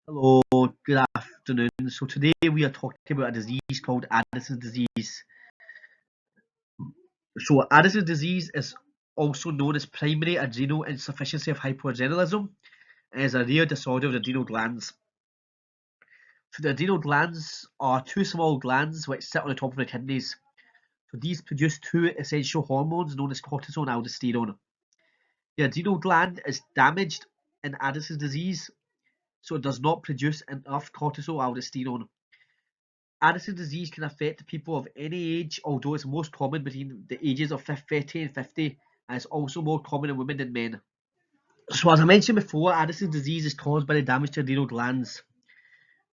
Hello, good afternoon. So today we are talking about a disease called Addison's disease. So Addison's disease is also known as primary adrenal insufficiency of hypoadrenalism and is a rare disorder of the adrenal glands. So the adrenal glands are two small glands which sit on the top of the kidneys. So these produce two essential hormones known as cortisol and aldosterone. The adrenal gland is damaged in Addison's disease, so it does not produce enough cortisol or aldosterone. Addison's disease can affect people of any age, although it's most common between the ages of 30 and 50, and it's also more common in women than men. So as I mentioned before, Addison's disease is caused by the damage to adrenal glands.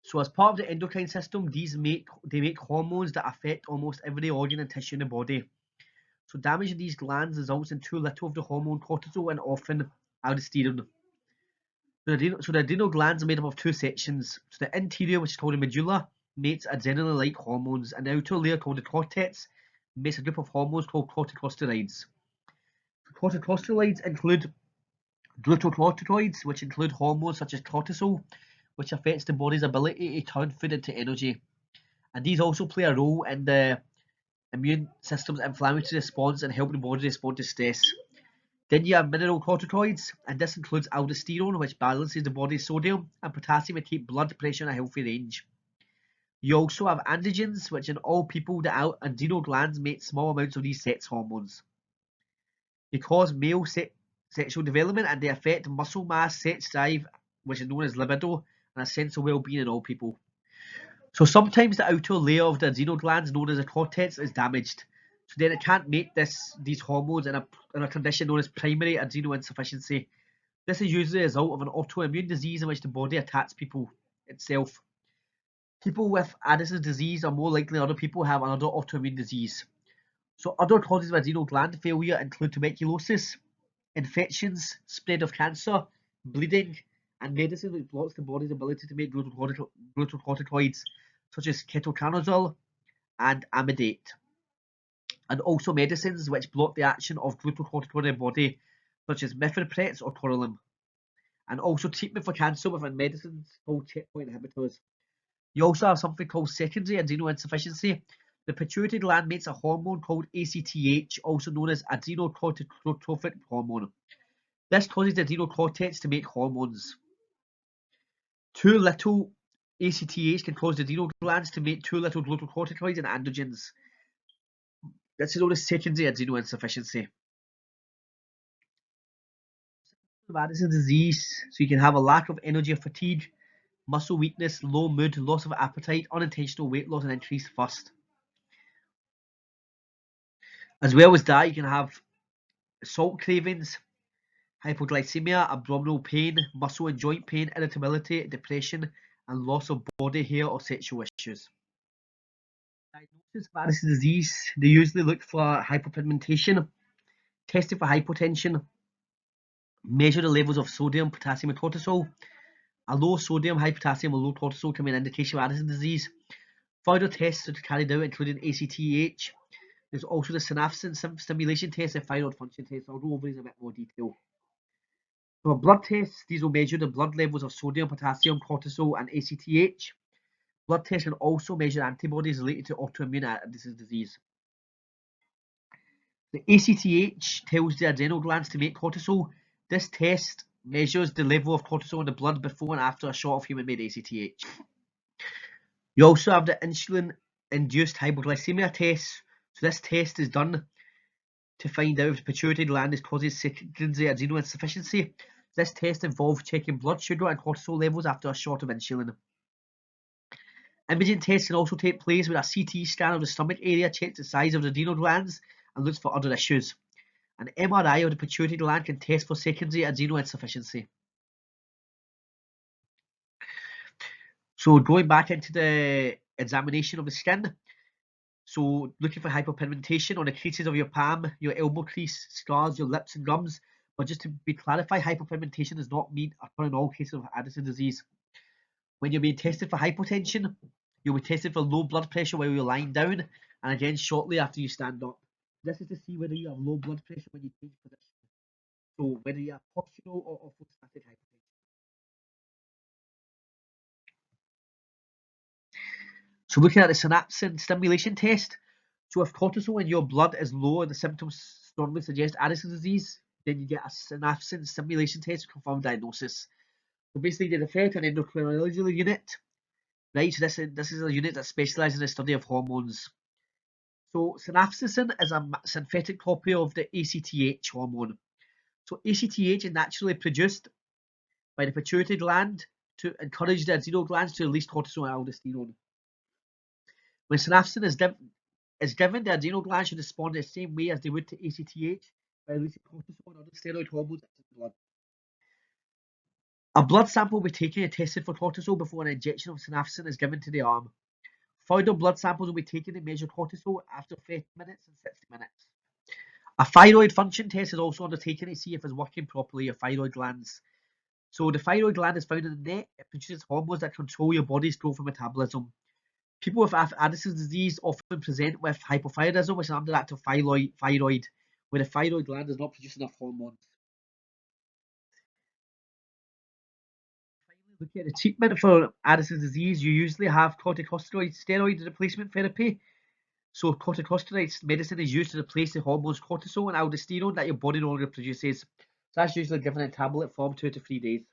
So as part of the endocrine system, they make hormones that affect almost every organ and tissue in the body. So damage in these glands results in too little of the hormone cortisol and often aldosterone. So the adrenal glands are made up of two sections. So the interior, which is called the medulla, makes adrenaline-like hormones, and the outer layer, called the cortex, makes a group of hormones called corticosteroids. Corticosteroids include glucocorticoids, which include hormones such as cortisol, which affects the body's ability to turn food into energy. And these also play a role in the immune system's inflammatory response and help the body respond to stress. Then you have mineralocorticoids, and this includes aldosterone, which balances the body's sodium and potassium and keep blood pressure in a healthy range. You also have androgens, which in all people, the adrenal glands make small amounts of these sex hormones. They cause male sexual development, and they affect muscle mass, sex drive, which is known as libido, and a sense of well-being in all people. So sometimes the outer layer of the adrenal glands, known as the cortex, is damaged. So then it can't make these hormones in a condition known as primary adrenal insufficiency. This is usually a result of an autoimmune disease in which the body attacks people itself. People with Addison's disease are more likely than other people have another autoimmune disease. So other causes of adrenal gland failure include tuberculosis, infections, spread of cancer, bleeding, and medicine which blocks the body's ability to make glucocorticoids, such as ketoconazole and amidate. And also medicines which block the action of glucocorticoid in the body, such as mifepristone or Korlym. And also treatment for cancer with medicines called checkpoint inhibitors. You also have something called secondary adrenal insufficiency. The pituitary gland makes a hormone called ACTH, also known as adrenocorticotropic hormone. This causes the adrenal cortex to make hormones. Too little ACTH can cause the adrenal glands to make too little glucocorticoids and androgens. This is known as secondary adrenal insufficiency. Addison's disease, so you can have a lack of energy or fatigue, muscle weakness, low mood, loss of appetite, unintentional weight loss, and increased thirst. As well as that, you can have salt cravings, hypoglycemia, abdominal pain, muscle and joint pain, irritability, depression, and loss of body hair or sexual issues. Diagnosis of Addison's disease, they usually look for hyperpigmentation, testing for hypotension, measure the levels of sodium, potassium, and cortisol. A low sodium, high potassium, or low cortisol can be an indication of Addison's disease. Further tests are carried out, including ACTH. There's also the Synacthen stimulation test and thyroid function test. I'll go over these in a bit more detail. For blood tests, these will measure the blood levels of sodium, potassium, cortisol, and ACTH. Blood tests can also measure antibodies related to autoimmune Addison's disease. The ACTH tells the adrenal glands to make cortisol. This test measures the level of cortisol in the blood before and after a shot of human-made ACTH. You also have the insulin-induced hypoglycemia test. So this test is done to find out if the pituitary gland is causing secondary adrenal insufficiency. This test involves checking blood sugar and cortisol levels after a shot of insulin. Imaging tests can also take place where a CT scan of the stomach area checks the size of the adrenal glands and looks for other issues. An MRI of the pituitary gland can test for secondary adrenal insufficiency. So going back into the examination of the skin, so looking for hyperpigmentation on the creases of your palm, your elbow crease, scars, your lips and gums. But just to be clarified, hyperpigmentation does not mean occur in all cases of Addison's disease. When you're being tested for hypotension, you'll be tested for low blood pressure while you're lying down, and again shortly after you stand up. This is to see whether you have low blood pressure when you change position. So whether you have postural or orthostatic hypertension. So looking at the Synacthen stimulation test, so if cortisol in your blood is low and the symptoms strongly suggest Addison's disease, then you get a Synacthen stimulation test to confirm diagnosis. So basically they refer to an endocrinology unit, right? So this is a unit that specialises in the study of hormones. So synapsin is a synthetic copy of the ACTH hormone. So ACTH is naturally produced by the pituitary gland to encourage the adrenal glands to release cortisol and aldosterone. When synapsin is given, the adrenal glands should respond the same way as they would to ACTH by releasing cortisol and other steroid hormones into the blood. A blood sample will be taken and tested for cortisol before an injection of synapsin is given to the arm. Further blood samples will be taken and measure cortisol after 30 minutes and 60 minutes. A thyroid function test is also undertaken to see if it's working properly, your thyroid glands. So the thyroid gland is found in the neck. It produces hormones that control your body's growth and metabolism. People with Addison's disease often present with hypothyroidism, which is an underactive thyroid, where the thyroid gland does not produce enough hormones. Finally, looking at the treatment for Addison's disease, you usually have corticosteroid steroid replacement therapy. So corticosteroid medicine is used to replace the hormones cortisol and aldosterone that your body no longer produces. So that's usually given in tablet form 2 to 3 days.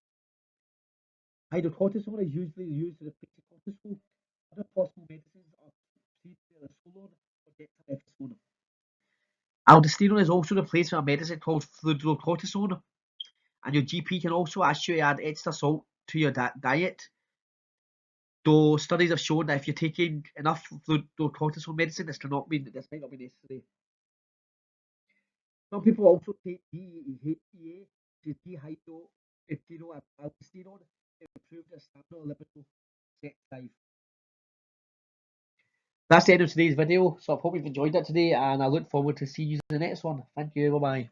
Hydrocortisone is usually used to replace the cortisol. Other possible medicines are pregabalin or dexamethasone. Aldosterone is also replaced with a medicine called fludrocortisone, and your GP can also ask you to add extra salt to your diet. Though studies have shown that if you're taking enough fludrocortisone medicine, this might not be necessary. Some people also take DHEA, which is dihydroepialdosterone, to improve their stamina libido sex drive. That's the end of today's video. So I hope you've enjoyed it today, and I look forward to seeing you in the next one. Thank you. Bye bye.